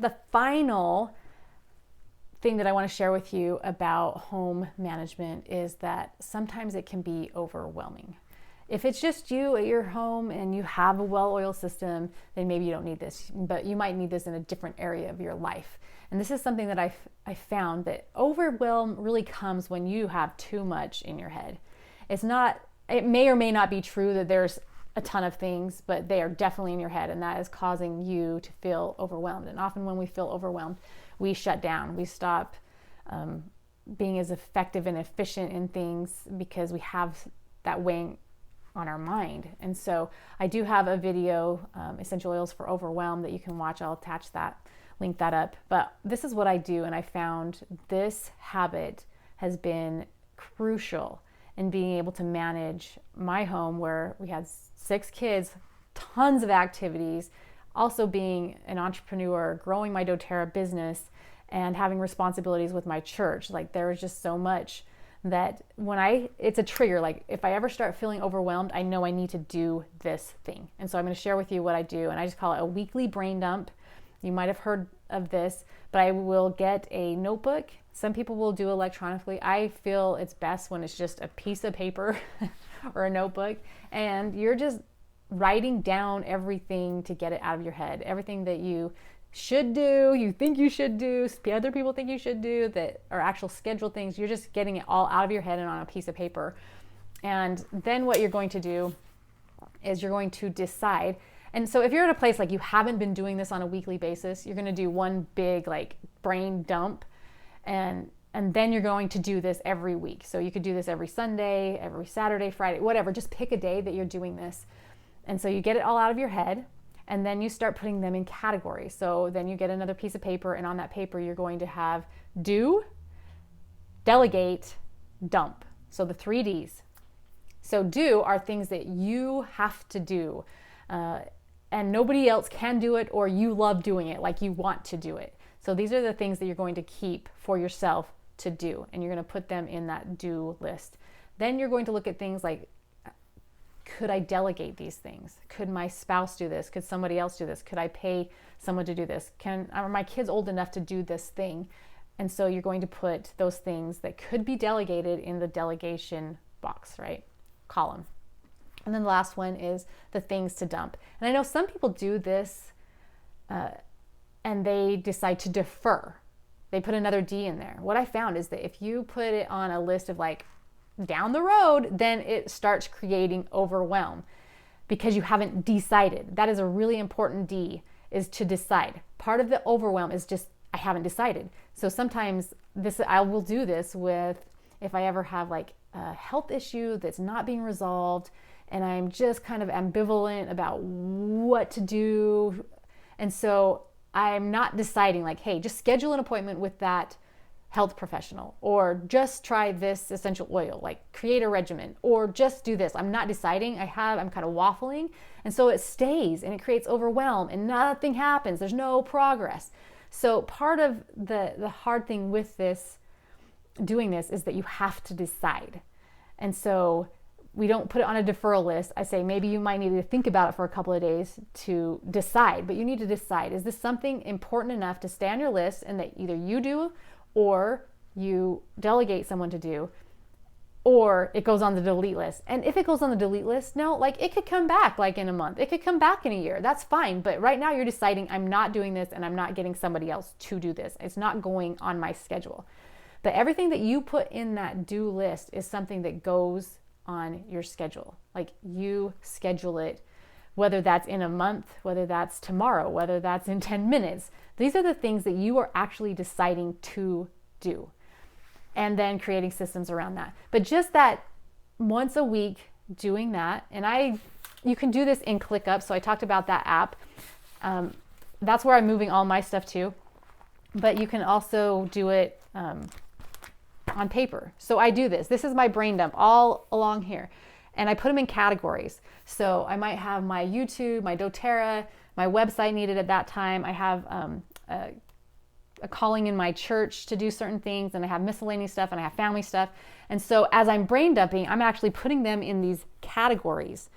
The final thing that I want to share with you about home management is that sometimes it can be overwhelming. If it's just you at your home and you have a well-oiled system, then maybe you don't need this, but you might need this in a different area of your life. And this is something that I found that overwhelm really comes when you have too much in your head. It may or may not be true that there's a ton of things, but they are definitely in your head, and that is causing you to feel overwhelmed. And often when we feel overwhelmed, we shut down. We stop being as effective and efficient in things because we have that weighing on our mind. And so I do have a video, Essential Oils for Overwhelm, that you can watch. I'll attach that, link that up. But this is what I do, and I found this habit has been crucial in being able to manage my home, where we had 6 kids, tons of activities, also being an entrepreneur, growing my doTERRA business, and having responsibilities with my church. Like, there was just so much that it's a trigger. Like, if I ever start feeling overwhelmed, I know I need to do this thing. And so I'm going to share with you what I do, and I just call it a weekly brain dump. You might have heard of this, but I will get a notebook. Some people will do electronically. I feel it's best when it's just a piece of paper or a notebook, and you're just writing down everything to get it out of your head. Everything that you should do, you think you should do, other people think you should do, that are actual scheduled things. You're just getting it all out of your head and on a piece of paper. And then what you're going to do is you're going to decide. And so if you're at a place like you haven't been doing this on a weekly basis, you're going to do one big like brain dump, and then you're going to do this every week. So you could do this every Sunday, every Saturday, Friday, whatever. Just pick a day that you're doing this. And so you get it all out of your head, and then you start putting them in categories. So then you get another piece of paper, and on that paper you're going to have do, delegate, dump. So the 3 Ds. So do are things that you have to do, and nobody else can do it, or you love doing it, like you want to do it. So these are the things that you're going to keep for yourself to do, and you're going to put them in that do list. Then you're going to look at things like, could I delegate these things? Could my spouse do this? Could somebody else do this? Could I pay someone to do this? Are my kids old enough to do this thing? And so you're going to put those things that could be delegated in the delegation box, right? Column. And then the last one is the things to dump. And I know some people do this and they decide to defer. They put another D in there. What I found is that if you put it on a list of like down the road, then it starts creating overwhelm because you haven't decided. That is a really important D, is to decide. Part of the overwhelm is just, I haven't decided. So sometimes I will do this with, if I ever have like a health issue that's not being resolved and I'm just kind of ambivalent about what to do. And so I'm not deciding, like, hey, just schedule an appointment with that health professional, or just try this essential oil, like create a regimen, or just do this. I'm not deciding. I'm kind of waffling. And so it stays and it creates overwhelm and nothing happens. There's no progress. So part of the hard thing with doing this is that you have to decide. And so we don't put it on a deferral list. I say maybe you might need to think about it for a couple of days to decide, but you need to decide, is this something important enough to stay on your list and that either you do or you delegate someone to do, or it goes on the delete list. And if it goes on the delete list, no, like it could come back like in a month. It could come back in a year. That's fine. But right now you're deciding, I'm not doing this and I'm not getting somebody else to do this. It's not going on my schedule. But everything that you put in that do list is something that goes on your schedule. Like you schedule it, whether that's in a month, whether that's tomorrow, whether that's in 10 minutes. These are the things that you are actually deciding to do, and then creating systems around that. But just that once a week doing that, and you can do this in ClickUp. So I talked about that app. That's where I'm moving all my stuff to, but you can also do it on paper. So I do this. This is my brain dump all along here. And I put them in categories. So I might have my YouTube, my doTERRA, my website needed at that time. I have a calling in my church to do certain things, and I have miscellaneous stuff, and I have family stuff. And so as I'm brain dumping, I'm actually putting them in these categories.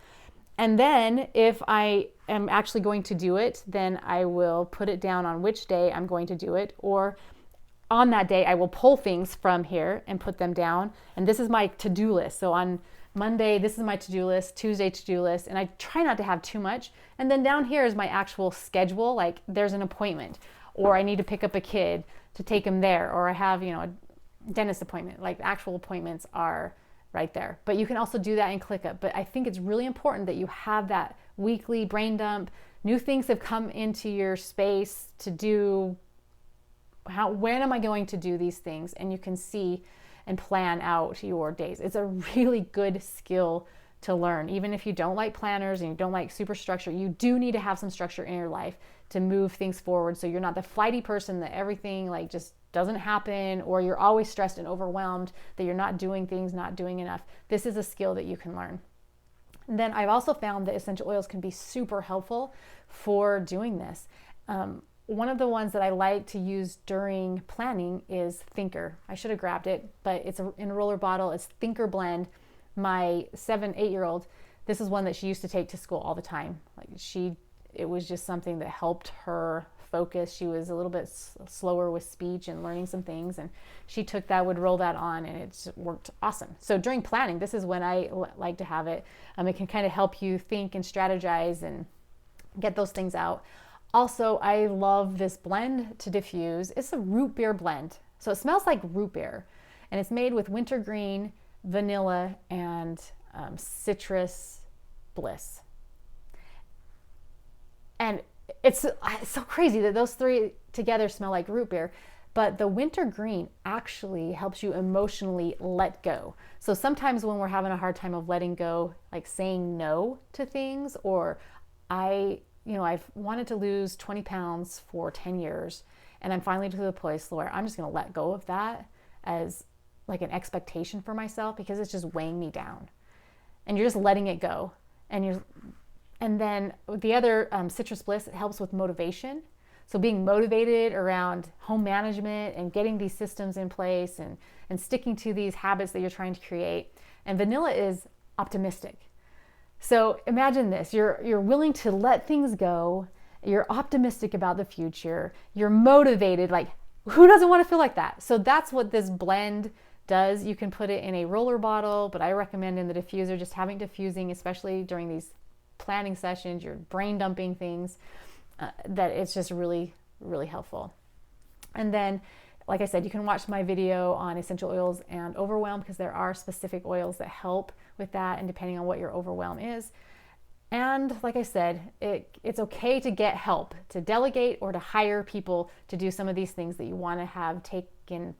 And then if I am actually going to do it, then I will put it down on which day I'm going to do it, or on that day I will pull things from here and put them down. And this is my to-do list. So on Monday, this is my to-do list, Tuesday to-do list, and I try not to have too much. And then down here is my actual schedule, like there's an appointment, or I need to pick up a kid to take him there, or I have, a dentist appointment. Like actual appointments are right there. But you can also do that in ClickUp. But I think it's really important that you have that weekly brain dump. New things have come into your space to do. When am I going to do these things? And you can see and plan out your days. It's a really good skill to learn. Even if you don't like planners and you don't like super structure, you do need to have some structure in your life to move things forward, so you're not the flighty person that everything like just doesn't happen, or you're always stressed and overwhelmed that you're not doing things, not doing enough. This is a skill that you can learn. And then I've also found that essential oils can be super helpful for doing this. One of the ones that I like to use during planning is Thinker. I should have grabbed it, but it's in a roller bottle. It's Thinker Blend. My 7-8-year-old, this is one that she used to take to school all the time. It was just something that helped her focus. She was a little bit slower with speech and learning some things, and she took that, would roll that on, and it worked awesome. So during planning, this is when I like to have it. It can kind of help you think and strategize and get those things out. Also, I love this blend to diffuse. It's a root beer blend. So it smells like root beer, and it's made with wintergreen, vanilla, and citrus bliss. And it's so crazy that those three together smell like root beer, but the wintergreen actually helps you emotionally let go. So sometimes when we're having a hard time of letting go, like saying no to things, or I've wanted to lose 20 pounds for 10 years, and I'm finally to the place where I'm just going to let go of that as like an expectation for myself, because it's just weighing me down. And you're just letting it go. And then the other citrus bliss, it helps with motivation. So being motivated around home management and getting these systems in place and sticking to these habits that you're trying to create. And vanilla is optimistic. So imagine this, you're willing to let things go, you're optimistic about the future, you're motivated, like who doesn't want to feel like that? So that's what this blend does. You can put it in a roller bottle, but I recommend in the diffuser, just having diffusing, especially during these planning sessions, you're brain dumping things, that it's just really, really helpful. And then, like I said, you can watch my video on essential oils and overwhelm, because there are specific oils that help with that, and depending on what your overwhelm is. And like I said, it's okay to get help, to delegate or to hire people to do some of these things that you want to have taken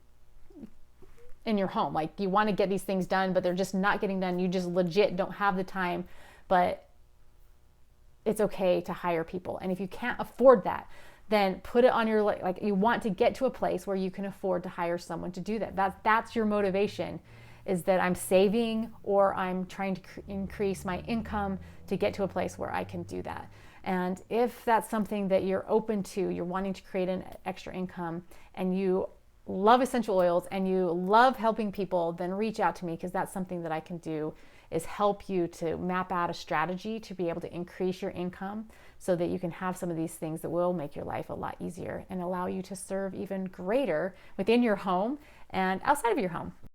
in your home. Like you want to get these things done, but they're just not getting done. You just legit don't have the time, but it's okay to hire people. And if you can't afford that, then put it on your, like you want to get to a place where you can afford to hire someone to do that. That's your motivation, is that I'm saving or I'm trying to increase my income to get to a place where I can do that. And if that's something that you're open to, you're wanting to create an extra income, and you love essential oils and you love helping people, then reach out to me, because that's something that I can do, is help you to map out a strategy to be able to increase your income so that you can have some of these things that will make your life a lot easier and allow you to serve even greater within your home and outside of your home.